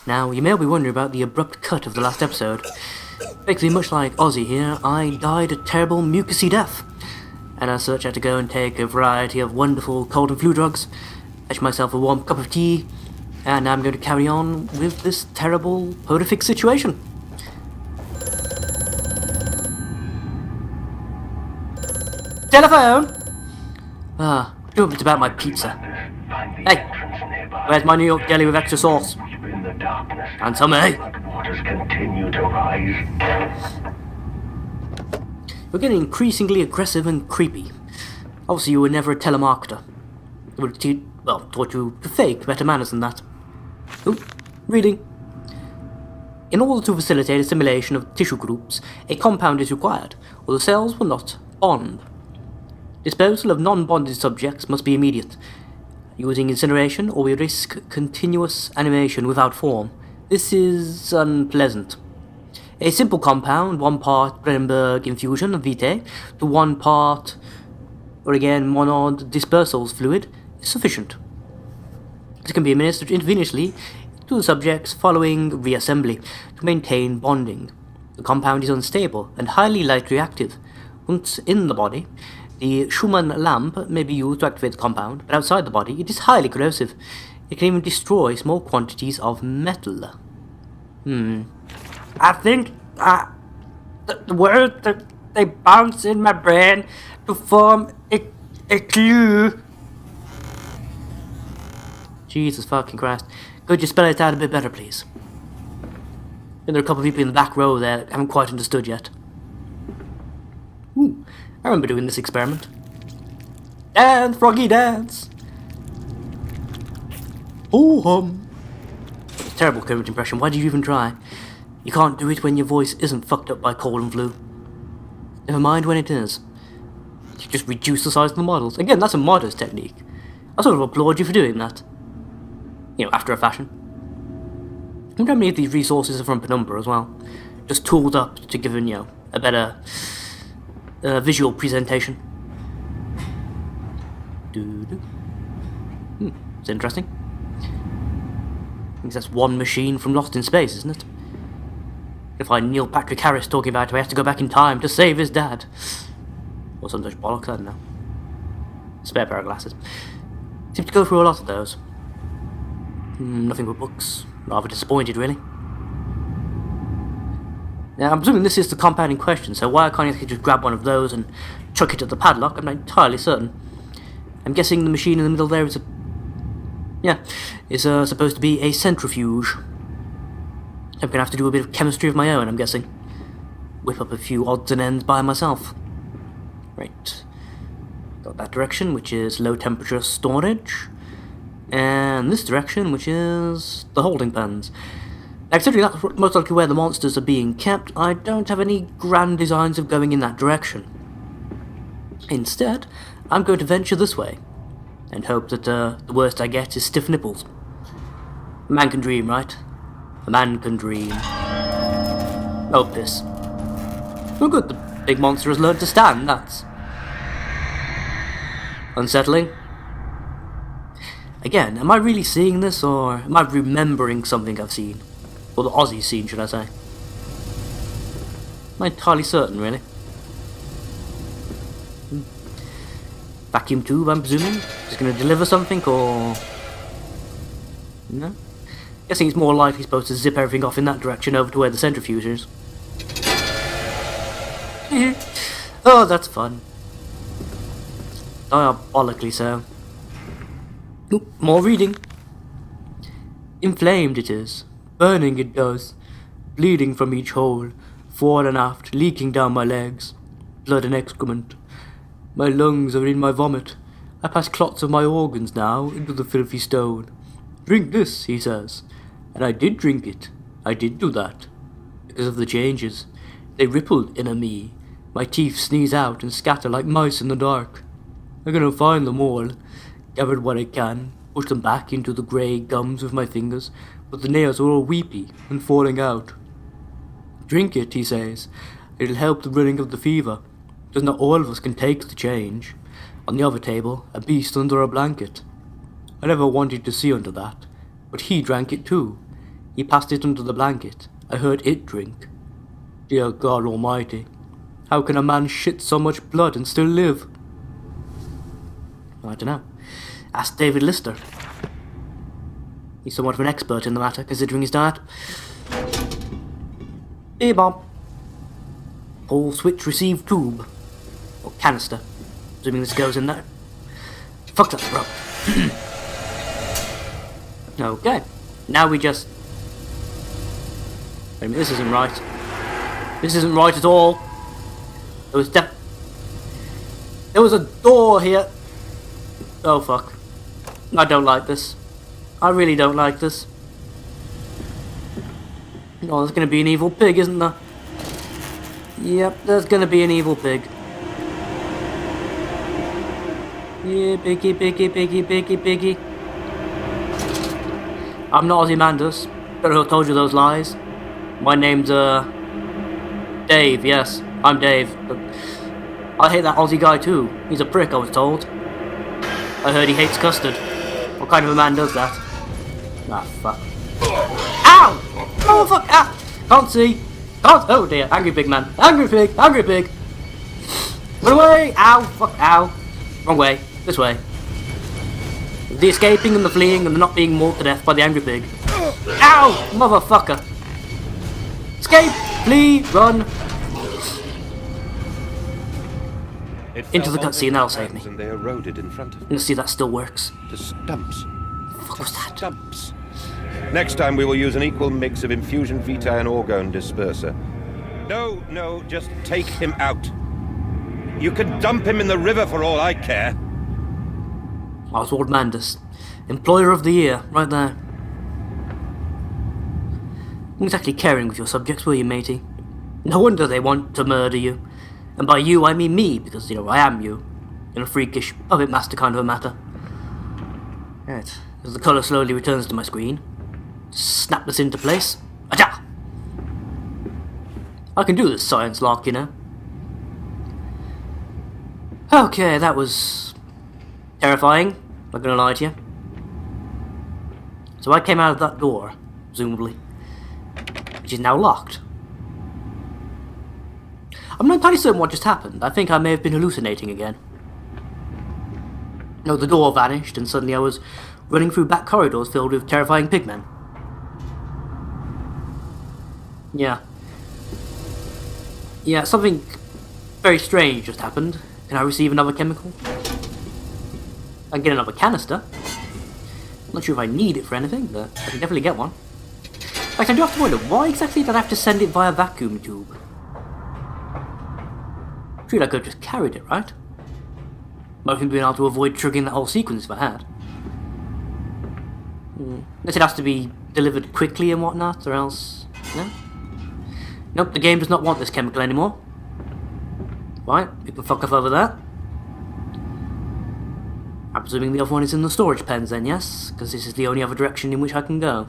Now, you may be wondering about the abrupt cut of the last episode. Basically, much like Ozzy here, I died a terrible mucousy death, and as such I had to go and take a variety of wonderful cold and flu drugs, fetch myself a warm cup of tea, and now I'm going to carry on with this terrible, horrific situation. Telephone! It's about my pizza. Hey, where's my New York deli with extra sauce? And some egg. You're getting increasingly aggressive and creepy. Obviously you were never a telemarketer. It would have taught you to fake better manners than that. Ooh, reading. In order to facilitate assimilation of tissue groups, a compound is required, or the cells will not bond. Disposal of non-bonded subjects must be immediate. Using incineration, or we risk continuous animation without form. This is unpleasant. A simple compound, 1 part Brenenberg infusion of Vitae to 1 part, or again, monod dispersals fluid is sufficient. This can be administered intravenously to the subjects following reassembly to maintain bonding. The compound is unstable and highly light reactive. Once in the body, the Schumann lamp may be used to activate the compound, but outside the body it is highly corrosive. It can even destroy small quantities of metal. I think the words that they bounce in my brain to form a clue. Jesus fucking Christ. Could you spell it out a bit better, please? And there are a couple of people in the back row there that haven't quite understood yet. Ooh, I remember doing this experiment. Dance, Froggy, dance! Oh, terrible Kermit impression. Why did you even try? You can't do it when your voice isn't fucked up by cold and flu. Never mind when it is. You just reduce the size of the models. Again, that's a modest technique. I sort of applaud you for doing that. After a fashion. I wonder how many of these resources are from Penumbra as well. Just tooled up to give a better visual presentation. It's interesting. I think that's one machine from Lost in Space, isn't it? If I Neil Patrick Harris talking about how he has to go back in time to save his dad. Or some such bollocks, I don't know. Spare pair of glasses. Seems to go through a lot of those. Nothing but books. Rather disappointed, really. Now, I'm presuming this is the compound in question, so why can't you just grab one of those and chuck it at the padlock? I'm not entirely certain. I'm guessing the machine in the middle there is supposed to be a centrifuge. I'm gonna have to do a bit of chemistry of my own, I'm guessing. Whip up a few odds and ends by myself. Right. Got that direction, which is low temperature storage. And this direction, which is the holding pens. Now, considering that's most likely where the monsters are being kept, I don't have any grand designs of going in that direction. Instead, I'm going to venture this way, and hope that the worst I get is stiff nipples. A man can dream, right? A man can dream. Oh, piss. Oh good, the big monster has learned to stand, that's unsettling. Again, am I really seeing this, or am I remembering something I've seen? Or the Ozzy's seen, should I say? I'm not entirely certain, really. Vacuum tube, I'm presuming? Just going to deliver something, or... No? Guessing it's more likely supposed to zip everything off in that direction over to where the centrifuge is. Oh, that's fun. Diabolically so. Oop, more reading. Inflamed it is. Burning it does. Bleeding from each hole. Fore and aft, leaking down my legs. Blood and excrement. My lungs are in my vomit. I pass clots of my organs now into the filthy stone. Drink this, he says. And I did drink it. I did do that. Because of the changes. They rippled in a me. My teeth sneeze out and scatter like mice in the dark. I'm gonna find them all. Gathered what I can, push them back into the grey gums with my fingers, but the nails are all weepy and falling out. Drink it, he says. It'll help the running of the fever, because not all of us can take the change. On the other table, a beast under a blanket. I never wanted to see under that, but he drank it too. He passed it under the blanket. I heard it drink. Dear God Almighty, how can a man shit so much blood and still live? I don't know. Ask David Lister. He's somewhat of an expert in the matter, considering his diet. E-bomb. Pull switch receive tube. Or canister. Assuming this goes in there. Fuck that, bro. Okay. Now we just... Wait a minute, this isn't right. This isn't right at all. There was a door here. Oh fuck. I don't like this. I really don't like this. Oh, there's gonna be an evil pig, isn't there? Yep, there's gonna be an evil pig. Yeah, piggy, piggy, piggy, piggy, piggy. I'm not Ozymandias. Don't know who told you those lies. My name's, Dave, yes. I'm Dave. But I hate that Aussie guy too. He's a prick, I was told. I heard he hates custard. What kind of a man does that? Ah, fuck. Ow! Oh, fuck! Ah! Can't see! Can't... Oh dear, angry pig man. Angry pig! Angry pig! Run away! Ow! Fuck! Ow! Wrong way. This way. The escaping and the fleeing and the not being mauled to death by the angry pig. Ow! Motherfucker! Escape! Flee! Run! Into the cutscene, that'll save me. And they eroded in front of me. Let's see if that still works. To stumps. What was that? Stumps. Next time we will use an equal mix of infusion vitae and orgone disperser. No, just take him out. You can dump him in the river for all I care. Oswald Mandus, Employer of the Year, right there. Not exactly caring with your subjects, were you, matey? No wonder they want to murder you. And by you, I mean me, because, I am you. In a freakish, puppet master kind of a matter. Right, as the colour slowly returns to my screen, snap this into place. Acha! I can do this science lark, Okay, that was terrifying, not gonna lie to you. So I came out of that door, presumably, which is now locked. I'm not entirely certain what just happened. I think I may have been hallucinating again. No, the door vanished and suddenly I was running through back corridors filled with terrifying pigmen. Yeah, something very strange just happened. Can I receive another chemical? I can get another canister. I'm not sure if I need it for anything, but I can definitely get one. In fact, I do have to wonder, why exactly did I have to send it via vacuum tube? Surely I could have just carried it, right? Might have been able to avoid triggering that whole sequence if I had. Unless it has to be delivered quickly and whatnot, or else... No? Nope, the game does not want this chemical anymore. Right, we can fuck off over that. I'm presuming the other one is in the storage pens then, yes? Because this is the only other direction in which I can go.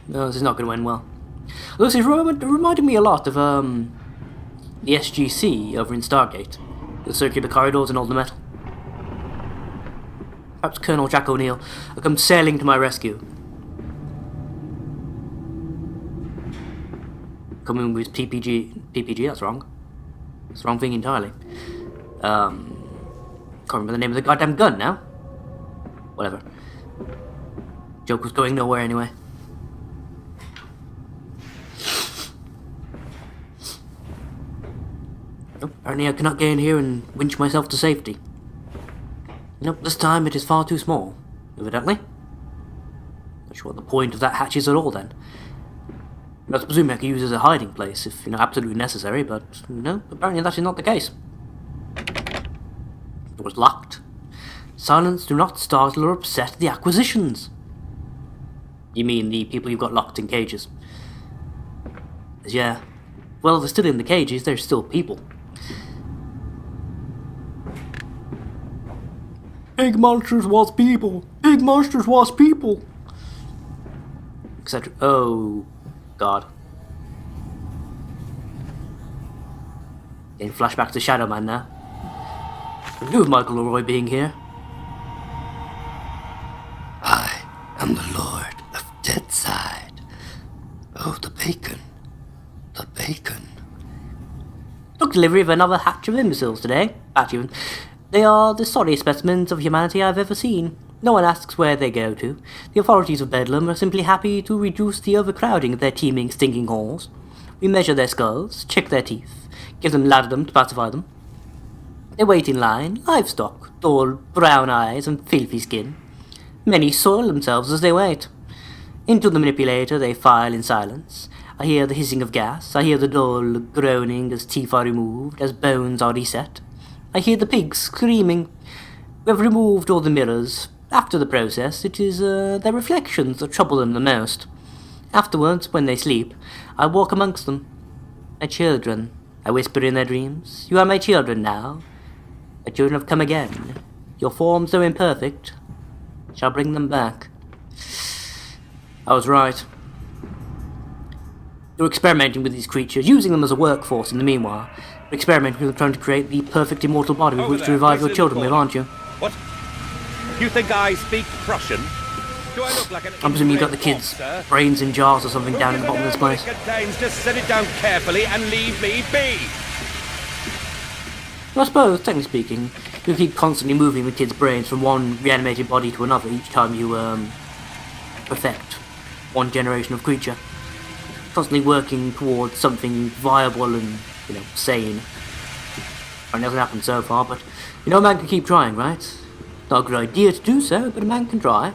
No, this is not going to end well. This is reminding me a lot of, the SGC over in Stargate. The circular corridors and all the metal. Perhaps Colonel Jack O'Neill will come sailing to my rescue. Coming with PPG, that's wrong. That's the wrong thing entirely. Can't remember the name of the goddamn gun now. Whatever. Joke was going nowhere anyway. Nope, apparently I cannot get in here and winch myself to safety. Nope, this time it is far too small, evidently. Not sure what the point of that hatch is at all then. I presume I could use it as a hiding place if, absolutely necessary, but no, apparently that is not the case. It was locked. Silence, do not startle or upset the acquisitions. You mean the people you've got locked in cages? Yeah. Well, they're still in the cages, they're still people. Big monsters was people! Big monsters was people! Etc. Oh, God. Getting flashback to Shadow Man now. I knew of Michael Leroy being here. I am the Lord of Dead Cells. bacon. The bacon. Took delivery of another hatch of imbeciles today. Actually, they are the sorriest specimens of humanity I've ever seen. No one asks where they go to. The authorities of Bedlam are simply happy to reduce the overcrowding of their teeming, stinking halls. We measure their skulls, check their teeth, give them lauderdom to pacify them. They wait in line, livestock, dull brown eyes and filthy skin. Many soil themselves as they wait. Into the manipulator they file in silence. I hear the hissing of gas, I hear the dull groaning as teeth are removed, as bones are reset. I hear the pigs screaming. We have removed all the mirrors. After the process, it is their reflections that trouble them the most. Afterwards, when they sleep, I walk amongst them. My children, I whisper in their dreams. You are my children now. My children have come again. Your forms, though imperfect, shall bring them back. I was right. You're experimenting with these creatures, using them as a workforce in the meanwhile. You're experimenting with them, trying to create the perfect immortal body with which to revive your children with, aren't you? What? You think I speak Prussian? Do I look like an I'm presuming you've got the kids' brains in jars or something down in the bottom of this place. Just set it down carefully and leave me be. Well, I suppose, technically speaking, you keep constantly moving the kids' brains from one reanimated body to another each time you, perfect one generation of creature. Constantly working towards something viable and, sane. It hasn't happened so far, but, a man can keep trying, right? Not a good idea to do so, but a man can try.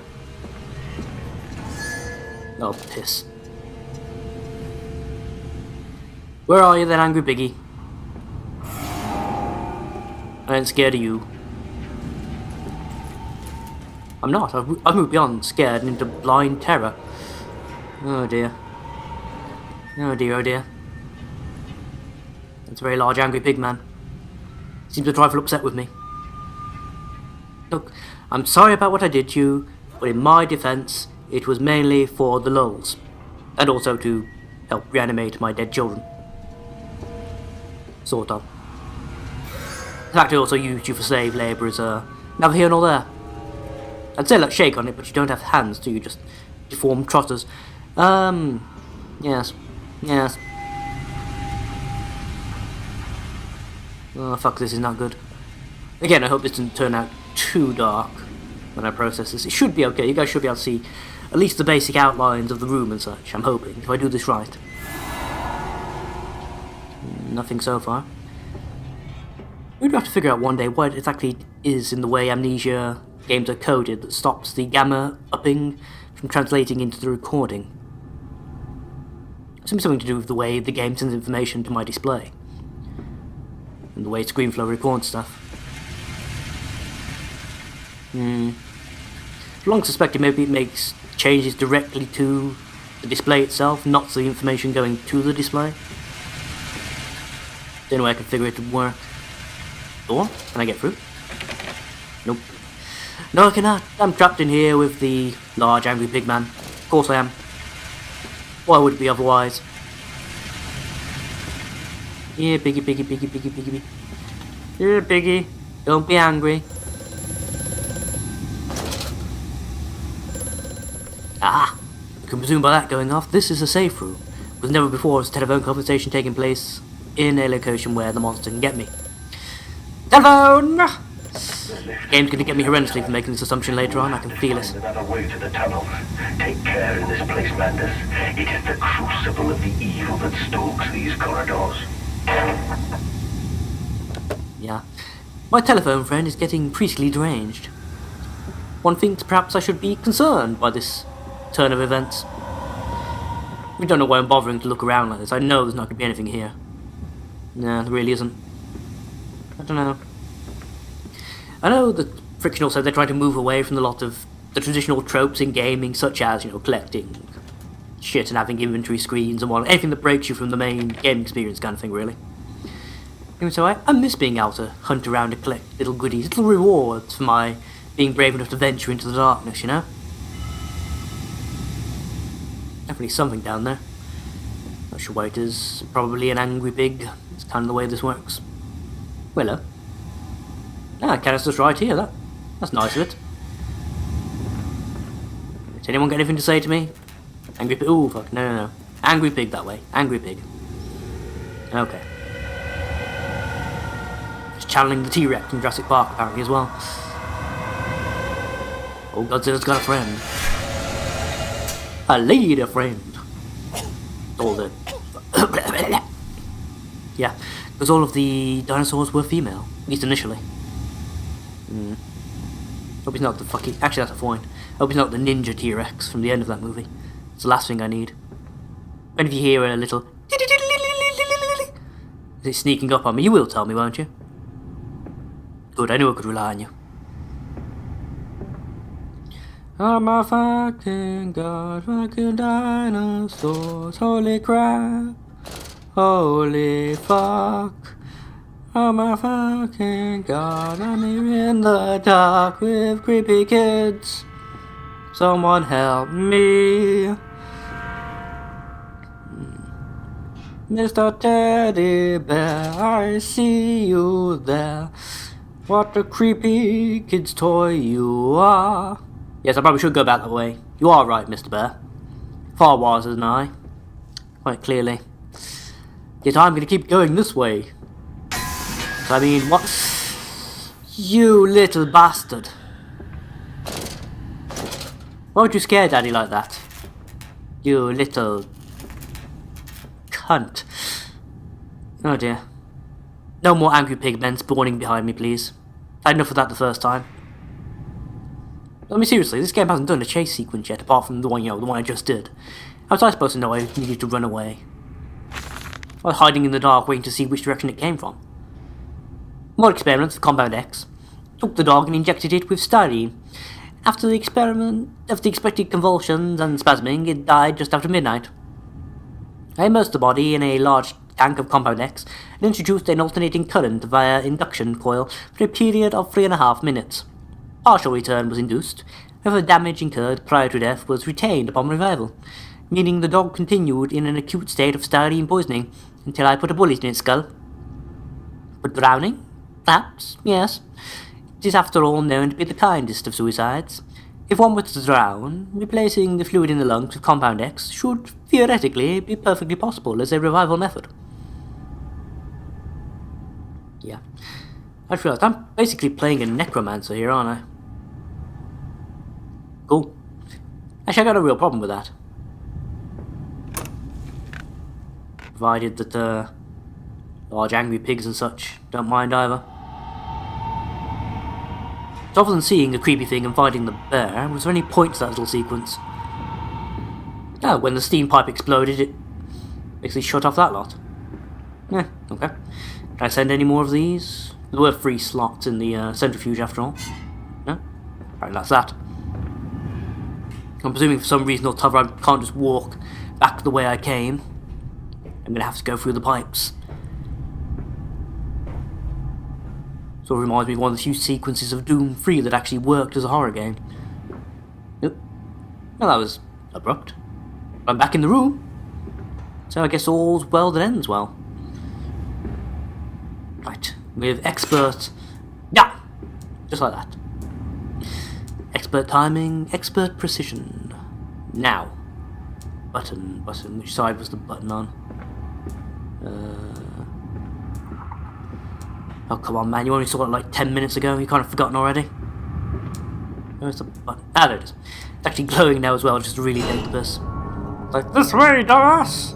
Oh, piss. Where are you then, angry piggy? I ain't scared of you. I'm not. I've moved beyond scared and into blind terror. Oh dear. Oh dear, oh dear. That's a very large angry pig man. Seems a trifle upset with me. Look, I'm sorry about what I did to you, but in my defence, it was mainly for the lulz. And also to help reanimate my dead children. Sort of. In fact, I also used you for slave labour as neither here nor there. I'd say let's shake on it, but you don't have hands, do you? Just deformed trotters. Yes. Yes. Oh, fuck, this is not good. Again, I hope this doesn't turn out too dark when I process this. It should be okay. You guys should be able to see at least the basic outlines of the room and such, I'm hoping, if I do this right. Nothing so far. We'd have to figure out one day what exactly is in the way Amnesia games are coded that stops the gamma upping from translating into the recording. Something to do with the way the game sends information to my display. And the way ScreenFlow records stuff. I've long suspected maybe it makes changes directly to the display itself, not the information going to the display. The only way I can figure it to work. Door? Can I get through? Nope. No, I cannot. I'm trapped in here with the large angry pig man. Of course I am. Why would it be otherwise? Here, piggy, piggy, piggy, piggy, piggy. Here, piggy. Don't be angry. Ah! You can presume by that going off, this is a safe room. With never before has a telephone conversation taking place in a location where the monster can get me. Telephone! The game's going to get me horrendously for making this assumption later on, I can feel it. Another way to the tunnels. Take care in this place, Mandus. It is the crucible of the evil that stalks these corridors. Yeah. My telephone friend is getting priestly deranged. One thinks perhaps I should be concerned by this turn of events. We don't know why I'm bothering to look around like this. I know there's not going to be anything here. Nah, there really isn't. I don't know. I know that Frictional said they're trying to move away from a lot of the traditional tropes in gaming, such as, collecting shit and having inventory screens and anything that breaks you from the main gaming experience kind of thing, really. Even so, I miss being able to hunt around and collect little goodies, little rewards for my being brave enough to venture into the darkness, Definitely something down there. Not sure what it is. Probably an angry pig. It's kind of the way this works. Hello. Ah, canister's right here. That's nice of it. Does anyone got anything to say to me? Angry pig. Ooh, fuck. No. Angry pig that way. Angry pig. Okay. Just channeling the T-Rex from Jurassic Park apparently as well. Oh, Godzilla's got a friend. A lady friend. All the... yeah, because all of the dinosaurs were female, at least initially. Hope he's not the fucking... Actually, that's a point. Hope he's not the ninja T-Rex from the end of that movie. It's the last thing I need. And if you hear a little... Is it sneaking up on me? You will tell me, won't you? Good, I knew I could rely on you. Oh my fucking god, fucking dinosaurs, holy crap, holy fuck. Oh my fucking god, I'm here in the dark with creepy kids. Someone help me. Mr. Teddy Bear, I see you there. What a creepy kid's toy you are. Yes, I probably should go back that way. You are right, Mr. Bear. Far wiser than I. Quite clearly. Yet I'm going to keep going this way. I mean, what? You little bastard. Why would you scare Daddy like that? You little... cunt. Oh dear. No more angry pigmen spawning behind me, please. I had enough of that the first time. I mean, seriously, this game hasn't done a chase sequence yet, apart from the one, the one I just did. How was I supposed to know I needed to run away? I was hiding in the dark, waiting to see which direction it came from. More experiments with Compound X. Took the dog and injected it with styrene. After the expected convulsions and spasming, it died just after midnight. I immersed the body in a large tank of Compound X and introduced an alternating current via induction coil for a period of 3.5 minutes. Partial return was induced, however damage incurred prior to death was retained upon revival, meaning the dog continued in an acute state of styrene poisoning until I put a bullet in its skull. But drowning? Perhaps, yes. It is after all known to be the kindest of suicides. If one were to drown, replacing the fluid in the lungs with Compound X should theoretically be perfectly possible as a revival method. Yeah. I just realised I'm basically playing a necromancer here, aren't I? Cool. Actually, I got a real problem with that. Provided that, large angry pigs and such don't mind either. So other than seeing a creepy thing and finding the bear, was there any point to that little sequence? Oh, when the steam pipe exploded, it basically shut off that lot. Yeah, okay. Can I send any more of these? There were 3 slots in the centrifuge after all. No? Alright, that's that. I'm presuming for some reason or other I can't just walk back the way I came. I'm gonna have to go through the pipes. Sort of reminds me of one of the few sequences of Doom 3 that actually worked as a horror game. Yep. Well, that was abrupt. I'm back in the room. So I guess all's well that ends well. Right. With expert... Yeah! Just like that. Expert timing, expert precision. Now. Button. Which side was the button on? Oh, come on, man. You only saw it like 10 minutes ago. You kind of forgotten already. Where's the button? Ah, there it is. It's actually glowing now as well, just to really date the piss. Like, this way, dumbass!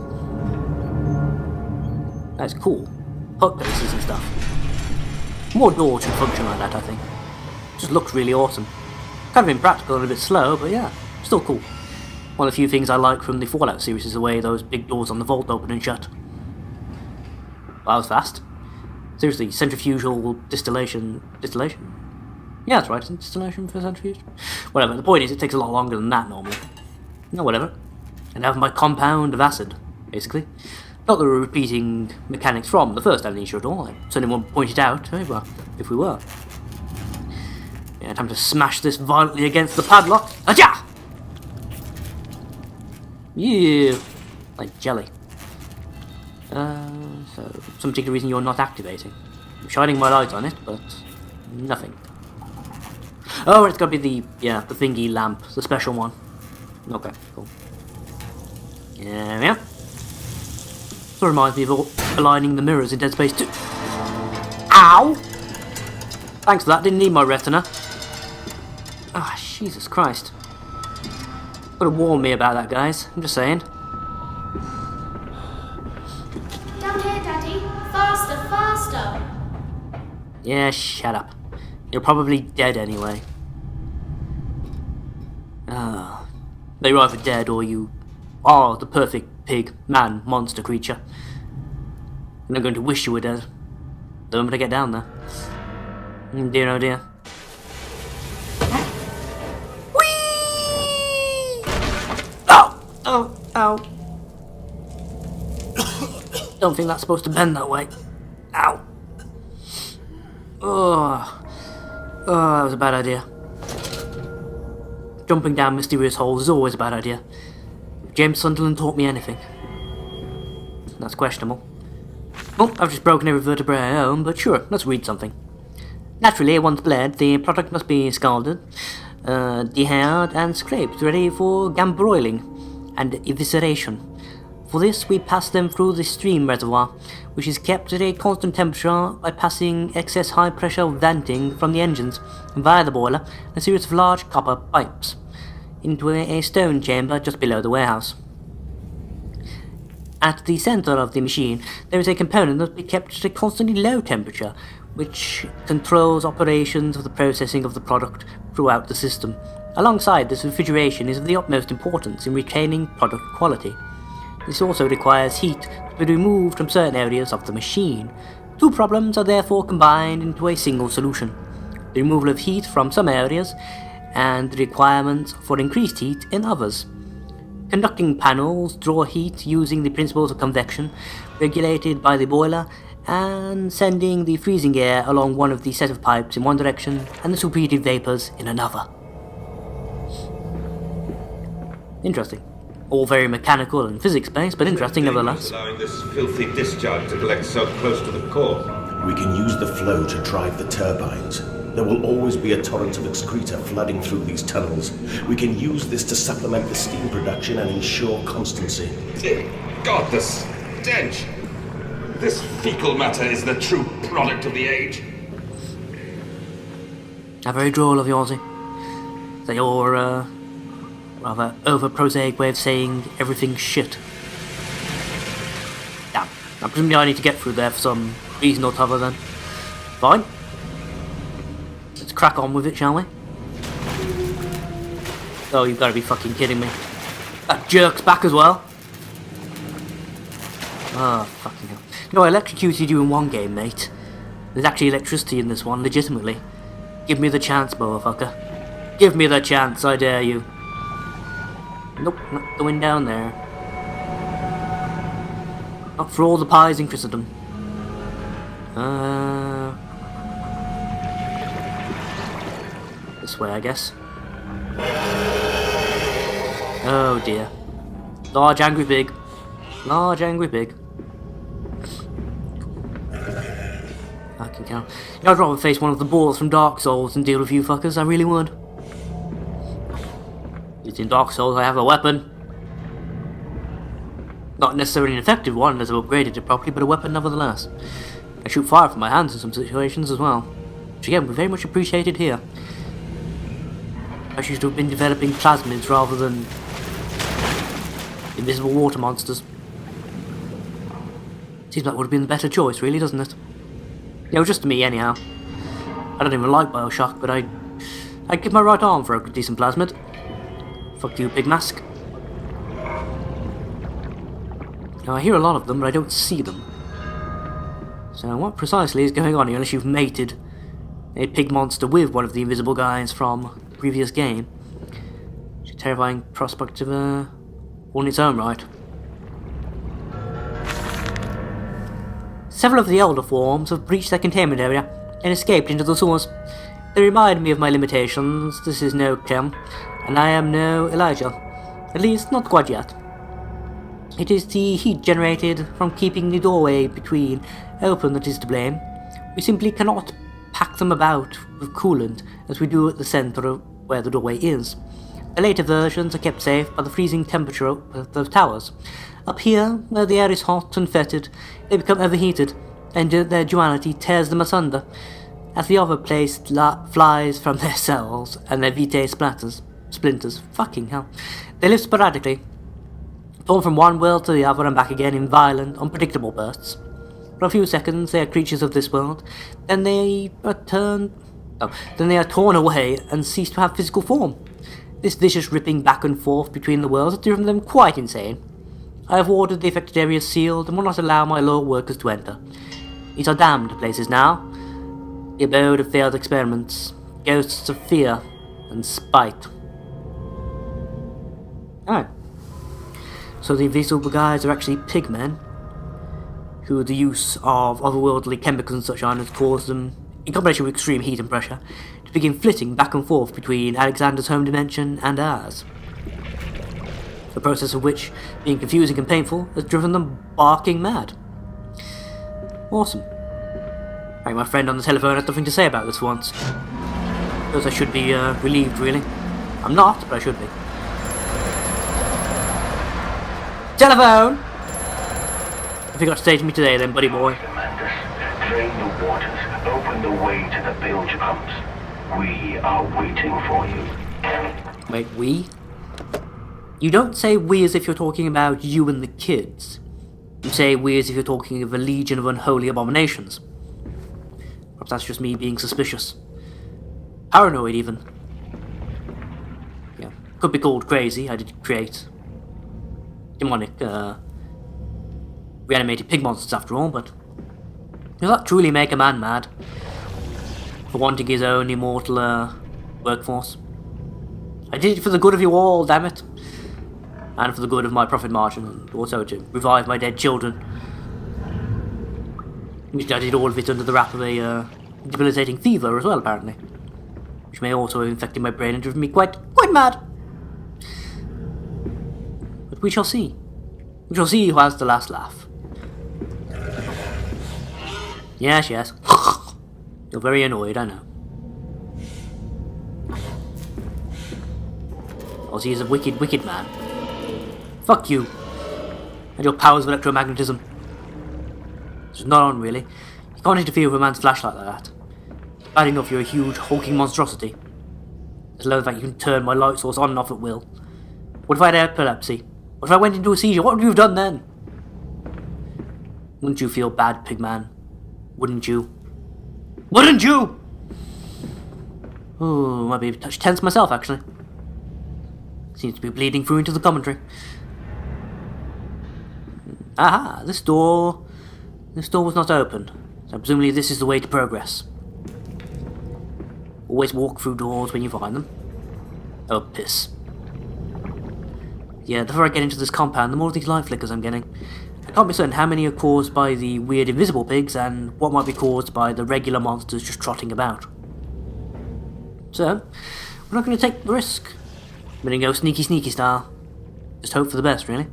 That's cool. Hook bases and stuff. More doors should function like that, I think. Just looks really awesome. Kind of impractical and a bit slow, but yeah, still cool. One of the few things I like from the Fallout series is the way those big doors on the vault open and shut. Well, that was fast. Seriously, centrifugal distillation... Distillation? Yeah, that's right, isn't distillation for centrifuge? Whatever, the point is it takes a lot longer than that normally. No, whatever. And I have my compound of acid, basically. Not that we're repeating mechanics from the first Amnesia at all. I certainly won't point it out, if we were. Yeah, time to smash this violently against the padlock. Acha! Yeah, like jelly. So, some particular reason you're not activating. I'm shining my light on it, but nothing. Oh, it's got to be the thingy lamp, the special one. Okay, cool. Yeah. That reminds me of aligning the mirrors in Dead Space 2. Ow! Thanks for that, didn't need my retina. Ah, Jesus Christ. Could have warned me about that, guys. I'm just saying. Down here, Daddy. Faster, faster. Yeah, shut up. You're probably dead anyway. Ah. You're either dead or you are the perfect pig, man, monster creature. And I'm going to wish you were dead. The moment I get down there. Dear oh dear. Whee! Oh! Oh! Ow! Don't think that's supposed to bend that way. Ow! Oh, that was a bad idea. Jumping down mysterious holes is always a bad idea. If James Sunderland taught me anything. That's questionable. Oh, I've just broken every vertebrae I own, but sure, let's read something. Naturally, once bled, the product must be scalded, dehaired, and scraped, ready for gambroiling and evisceration. For this, we pass them through the steam reservoir, which is kept at a constant temperature by passing excess high-pressure venting from the engines via the boiler and a series of large copper pipes into a stone chamber just below the warehouse. At the center of the machine, there is a component that must be kept at a constantly low temperature, which controls operations of the processing of the product throughout the system. Alongside this, refrigeration is of the utmost importance in retaining product quality. This also requires heat to be removed from certain areas of the machine. Two problems are therefore combined into a single solution: the removal of heat from some areas and the requirements for increased heat in others. Conducting panels draw heat using the principles of convection, regulated by the boiler, and sending the freezing air along one of the set of pipes in one direction and the superheated vapors in another. Interesting. All very mechanical and physics-based, but interesting nevertheless. Allowing this filthy discharge to collect so close to the core. We can use the flow to drive the turbines. There will always be a torrent of excreta flooding through these tunnels. We can use this to supplement the steam production and ensure constancy. God, the stench! This fecal matter is the true product of the age. A very droll of yours. They all, rather over-prosaic way of saying everything's shit. Damn. I presume I need to get through there for some reason or t'other then. Fine. Let's crack on with it, shall we? Oh, you've got to be fucking kidding me. That jerk's back as well. Oh, fucking hell. No, I electrocuted you in one game, mate. There's actually electricity in this one, legitimately. Give me the chance, motherfucker. Give me the chance, I dare you. Nope, not going down there. Not for all the pies in Christendom. This way, I guess. Oh dear. Large angry pig. Large angry pig. I can count. I'd rather face one of the boars from Dark Souls than deal with you fuckers, I really would. In Dark Souls I have a weapon. Not necessarily an effective one as I've upgraded it properly, but a weapon nevertheless. I shoot fire from my hands in some situations as well, which again, we're very much appreciated here. I should have been developing plasmids rather than invisible water monsters. Seems like would have been the better choice, really, doesn't it? Yeah, well, just to me anyhow. I don't even like Bioshock, but I'd give my right arm for a decent plasmid. Fuck you, Big Mask. Now, I hear a lot of them, but I don't see them. So what precisely is going on here unless you've mated a pig monster with one of the invisible guys from the previous game? It's a terrifying prospect of all in its own right. Several of the elder forms have breached their containment area and escaped into the sewers. They remind me of my limitations. This is no Clem, and I am no Elijah. At least, not quite yet. It is the heat generated from keeping the doorway between open that is to blame. We simply cannot pack them about with coolant as we do at the centre of where the doorway is. The later versions are kept safe by the freezing temperature of the towers. Up here, where the air is hot and fetid, they become overheated, and their duality tears them asunder, as the other place flies from their cells, and their vitae splinters. Fucking hell. They live sporadically, torn from one world to the other and back again in violent, unpredictable bursts. For a few seconds they are creatures of this world, then they are torn away and cease to have physical form. This vicious ripping back and forth between the worlds has driven them quite insane. I have ordered the affected areas sealed and will not allow my loyal workers to enter. These are damned places now, the abode of failed experiments, ghosts of fear and spite. Alright. So the invisible guys are actually pigmen, who the use of otherworldly chemicals and such on has caused them, in combination with extreme heat and pressure, to begin flitting back and forth between Alexander's home dimension and ours. The process of which, being confusing and painful, has driven them barking mad. Awesome. Right, my friend on the telephone has nothing to say about this for once. Because I should be relieved, really. I'm not, but I should be. Telephone! What have you got to say to me today then, buddy boy? Commanders, drain the waters, open the way to the bilge pumps. We are waiting for you. Wait, we? You don't say we as if you're talking about you and the kids. You say we as if you're talking of a legion of unholy abominations. Perhaps that's just me being suspicious. Paranoid, even. Yeah, could be called crazy. I did create demonic, reanimated pig monsters after all, but does that truly make a man mad? For wanting his own immortal, workforce? I did it for the good of you all, damn it. And for the good of my profit margin, and also to revive my dead children. Which I did all of it under the wrap of a debilitating fever as well, apparently. Which may also have infected my brain and driven me quite mad. But we shall see. We shall see who has the last laugh. Yes, yes. You're very annoyed, I know. Oh, he is a wicked, wicked man. Fuck you. And your powers of electromagnetism. It's not on, really. You can't interfere with a man's flashlight like that. Bad enough you're a huge, hulking monstrosity. Let alone the fact you can turn my light source on and off at will. What if I had epilepsy? What if I went into a seizure? What would you have done then? Wouldn't you feel bad, pigman? Wouldn't you? Wouldn't you? Oh, might be a touch tense myself, actually. Seems to be bleeding through into the commentary. Aha, this door was not open, so presumably this is the way to progress. Always walk through doors when you find them. Oh, piss. Yeah, the further I get into this compound, the more of these light flickers I'm getting. I can't be certain how many are caused by the weird invisible pigs, and what might be caused by the regular monsters just trotting about. So, we're not going to take the risk. I'm going to go sneaky style. Just hope for the best, really.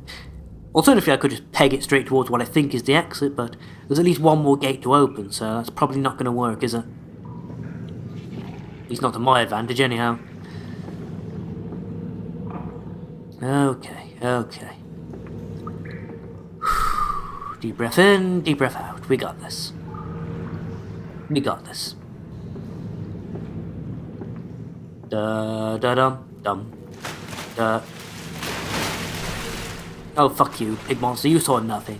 Alternatively, I could just peg it straight towards what I think is the exit, but there's at least one more gate to open, so that's probably not going to work, is it? At least not to my advantage, anyhow. Okay. Deep breath in, deep breath out. We got this. We got this. Da-da-dum-dum. Da. Oh, fuck you, pig monster. You saw nothing.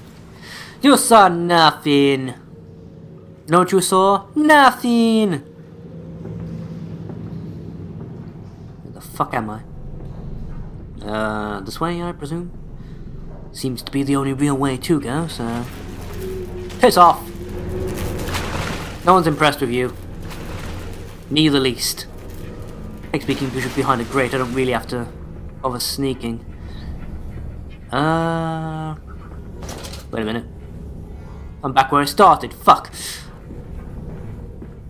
You saw nothing. You know what you saw? Nothing. Where the fuck am I? This way, I presume? Seems to be the only real way to go, so... Piss off! No one's impressed with you. Me the least. Like speaking Bishop behind a grate, I don't really have to bother sneaking. Wait a minute. I'm back where I started, fuck!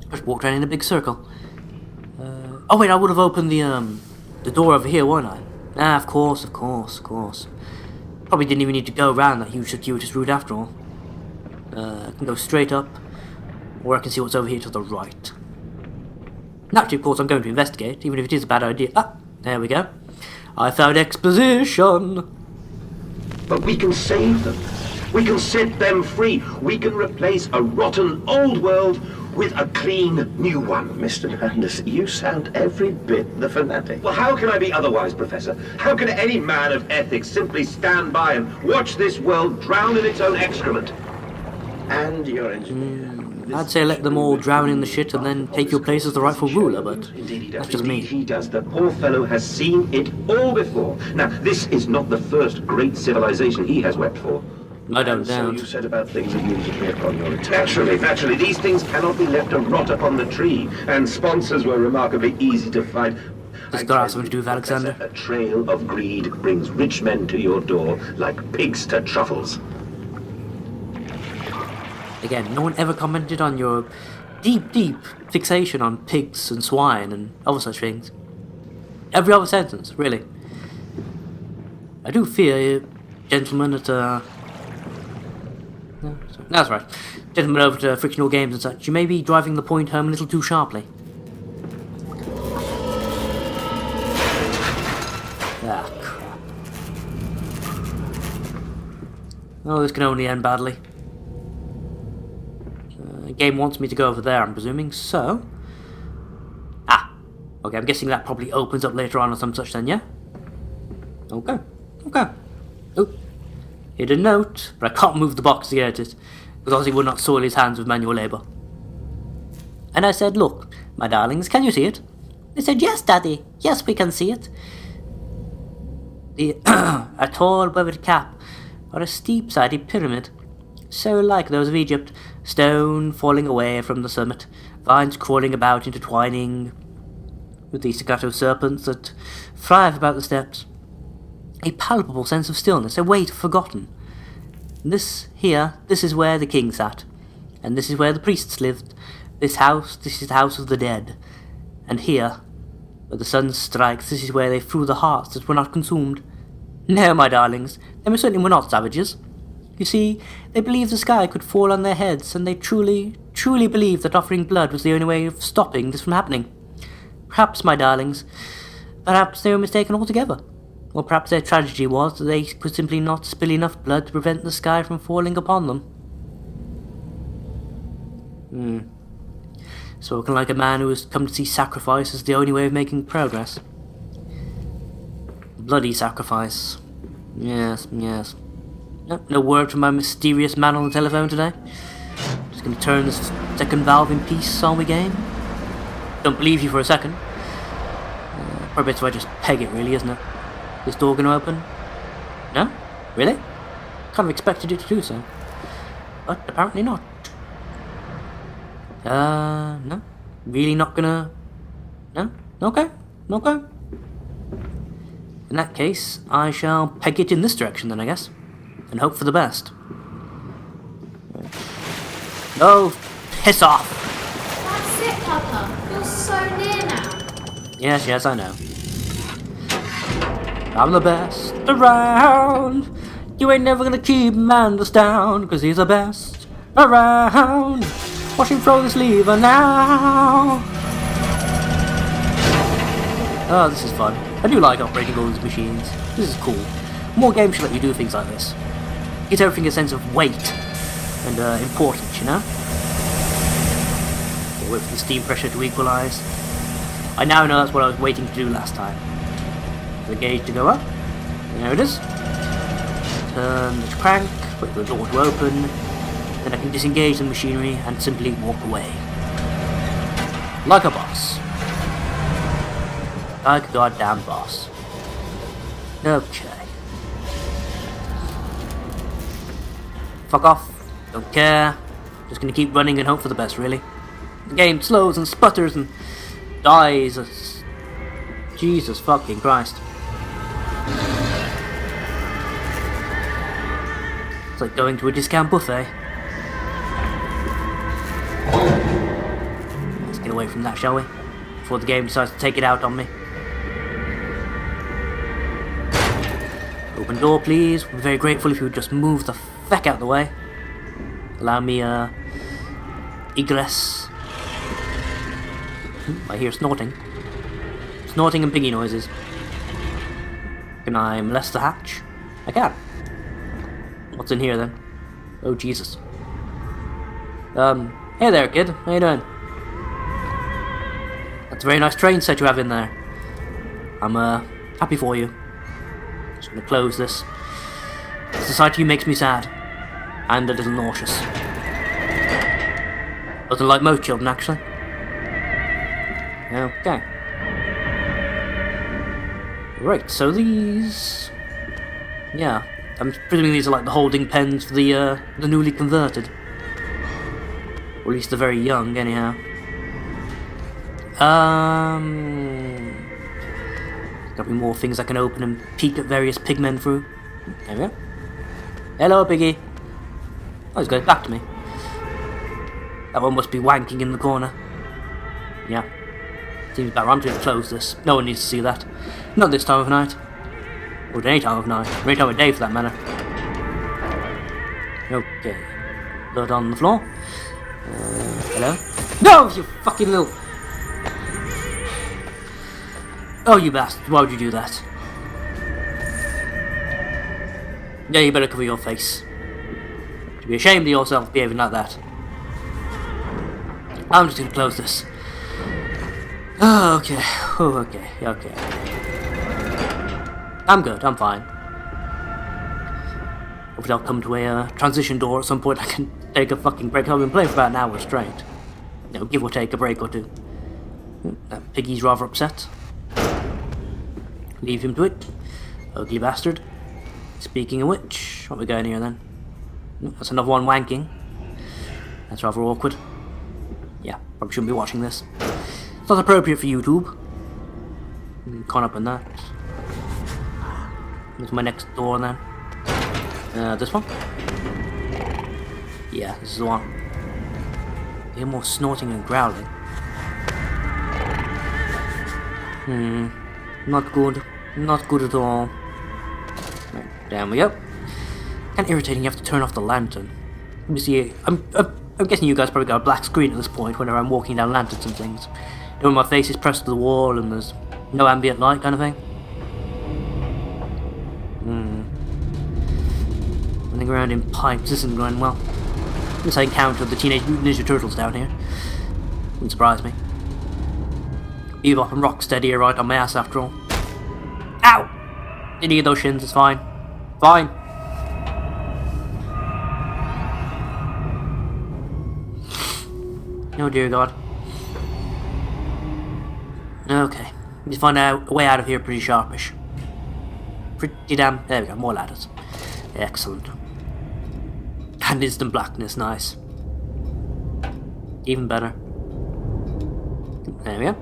Just walked around in a big circle. Oh wait, I would have opened the door over here, wouldn't I? Ah, of course. Probably didn't even need to go around that huge circuitous route after all. I can go straight up, or I can see what's over here to the right. Naturally, of course, I'm going to investigate, even if it is a bad idea. Ah, there we go. I found exposition. But we can save them. We can set them free. We can replace a rotten old world with a clean new one. Mr. Landis, you sound every bit the fanatic. Well, how can I be otherwise, Professor? How can any man of ethics simply stand by and watch this world drown in its own excrement? And your engineer. I'd say let them all drown in the shit and then take your place as the rightful ruler, but that's just me. He does. The poor fellow has seen it all before. Now, this is not the first great civilization he has wept for. I don't So doubt. you said about things immediately upon your return. Naturally, these things cannot be left to rot upon the tree, and sponsors were remarkably easy to find. This got something to do with Alexander. A trail of greed brings rich men to your door like pigs to truffles. Again, no one ever commented on your deep fixation on pigs and swine and other such things. Every other sentence, really. I do fear, gentlemen, that, no, that's right. Gentlemen over to Frictional Games and such, you may be driving the point home a little too sharply. Ah, crap. Oh, this can only end badly. The game wants me to go over there, I'm presuming, so... Ah! Okay, I'm guessing that probably opens up later on or some such then, yeah? Okay. Oh. Hidden note, but I can't move the box to get it, because Ozzy would not soil his hands with manual labour. And I said, look, my darlings, can you see it? They said, yes, Daddy, yes, we can see it. A tall weathered cap, or a steep-sided pyramid, so like those of Egypt, stone falling away from the summit, vines crawling about intertwining with the staccato serpents that thrive about the steps. A palpable sense of stillness, a weight forgotten. This is where the king sat, and this is where the priests lived. This is the house of the dead. And here, where the sun strikes, this is where they threw the hearts that were not consumed. No, my darlings, they certainly were not savages. You see, they believed the sky could fall on their heads, and they truly believed that offering blood was the only way of stopping this from happening. Perhaps, my darlings, perhaps they were mistaken altogether. Or perhaps their tragedy was that they could simply not spill enough blood to prevent the sky from falling upon them. Spoken like a man who has come to see sacrifice as the only way of making progress. Bloody sacrifice. Yes. No word from my mysterious man on the telephone today. Just gonna turn this second valve in peace, are we game? Don't believe you for a second. Probably better if I just peg it, really, isn't it? This door gonna open? No? Really? Kind of expected it to do so. But apparently not. No? Really not gonna... No? Okay. In that case, I shall peg it in this direction then, I guess. And hope for the best. Oh, piss off! That's it, Papa. You're so near now. Yes, I know. I'm the best around. You ain't never gonna keep Mandus down, 'cause he's the best around. Watch him throw this lever now. Oh, this is fun. I do like operating all these machines. This is cool. More games should let you do things like this. Gives everything a sense of weight and importance, you know? Wait for the steam pressure to equalise. I now know that's what I was waiting to do last time. The gauge to go up. There it is. Turn the crank, wait for the door to open. Then I can disengage the machinery and simply walk away. Like a boss. Like a goddamn boss. Okay. Fuck off. Don't care. Just gonna keep running and hope for the best, really. The game slows and sputters and dies. Jesus fucking Christ. It's like going to a discount buffet. Let's get away from that, shall we? Before the game decides to take it out on me. Open door, please. We're very grateful if you would just move the feck out of the way. Allow me, egress. I hear snorting. Snorting and piggy noises. Can I molest the hatch? I can. What's in here then? Oh Jesus. Hey there kid, how you doing? That's a very nice train set you have in there. I'm happy for you. Just gonna close this. The sight of you makes me sad. And a little nauseous. Doesn't like most children actually. Okay. Right, so these... Yeah, I'm presuming these are like the holding pens for the newly converted. Or at least the very young, anyhow. Gotta be more things I can open and peek at various pigmen through. There we go. Hello, Piggy. Oh, he's going back to me. That one must be wanking in the corner. Yeah. Seems about right. I'm going to close this. No one needs to see that. Not this time of night. Or at any time of night. Or any time of day for that matter. Okay. Blood on the floor. Hello? No, you fucking little... Oh, you bastard. Why would you do that? Yeah, you better cover your face. You should be ashamed of yourself behaving like that. I'm just gonna close this. Oh, okay. Oh, okay. I'm good, I'm fine. Hopefully I'll come to a transition door at some point. I can take a fucking break. I've been playing for about an hour straight. You know, give or take a break or two. That Piggy's rather upset. Leave him to it. Ugly bastard. Speaking of which, what are we going here then? That's another one wanking. That's rather awkward. Yeah, probably shouldn't be watching this. It's not appropriate for YouTube. Can't open that. There's my next door then. This one? Yeah, this is the one. Hear more snorting and growling. Not good. Not good at all. Right, down we go. Kinda irritating you have to turn off the lantern. Let me see. I'm guessing you guys probably got a black screen at this point whenever I'm walking down lanterns and things. You know, when my face is pressed to the wall and there's no ambient light kind of thing. Running around in pipes isn't going well. Unless I encountered the Teenage Mutant Ninja Turtles down here. Wouldn't surprise me. Bebop and Rocksteady are right on my ass after all. Ow! Didn't get those shins, it's fine. Fine. Oh dear God. Okay. Need to find a way out of here pretty sharpish. Pretty damn... There we go, more ladders. Excellent. And instant blackness, nice. Even better. There we go.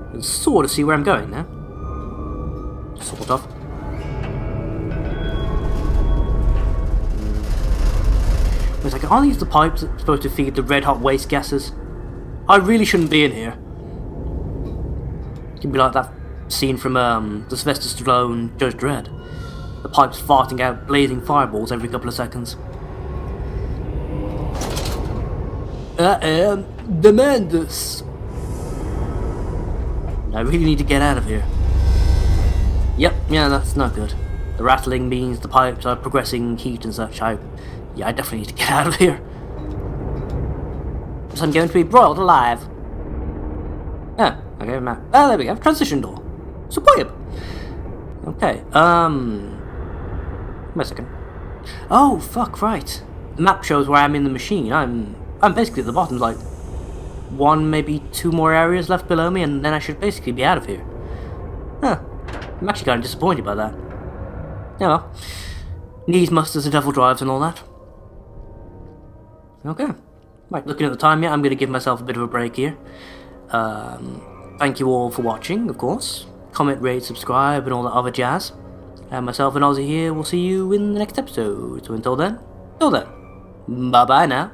I can sort of see where I'm going now. Sort of. It's like, are these the pipes that are supposed to feed the red hot waste gases? I really shouldn't be in here. It can be like that scene from the Sylvester Stallone Judge Dredd. The pipes farting out blazing fireballs every couple of seconds. Demand this. I really need to get out of here. Yep, yeah, that's not good. The rattling means the pipes are progressing heat and such. I definitely need to get out of here. So I'm going to be broiled alive. Yeah, okay, map. Oh, there we go. Transition door. Superb. Okay, wait a second. Oh, fuck, right. The map shows where I'm in the machine. I'm basically at the bottom, like one, maybe two more areas left below me, and then I should basically be out of here. Huh. I'm actually kind of disappointed by that. Yeah, well. Needs, musters, and devil drives and all that. Okay. Right, looking at the time, yeah, I'm going to give myself a bit of a break here. Thank you all for watching, of course. Comment, rate, subscribe, and all that other jazz. And myself and Ozzy here will see you in the next episode. So until then, bye-bye now.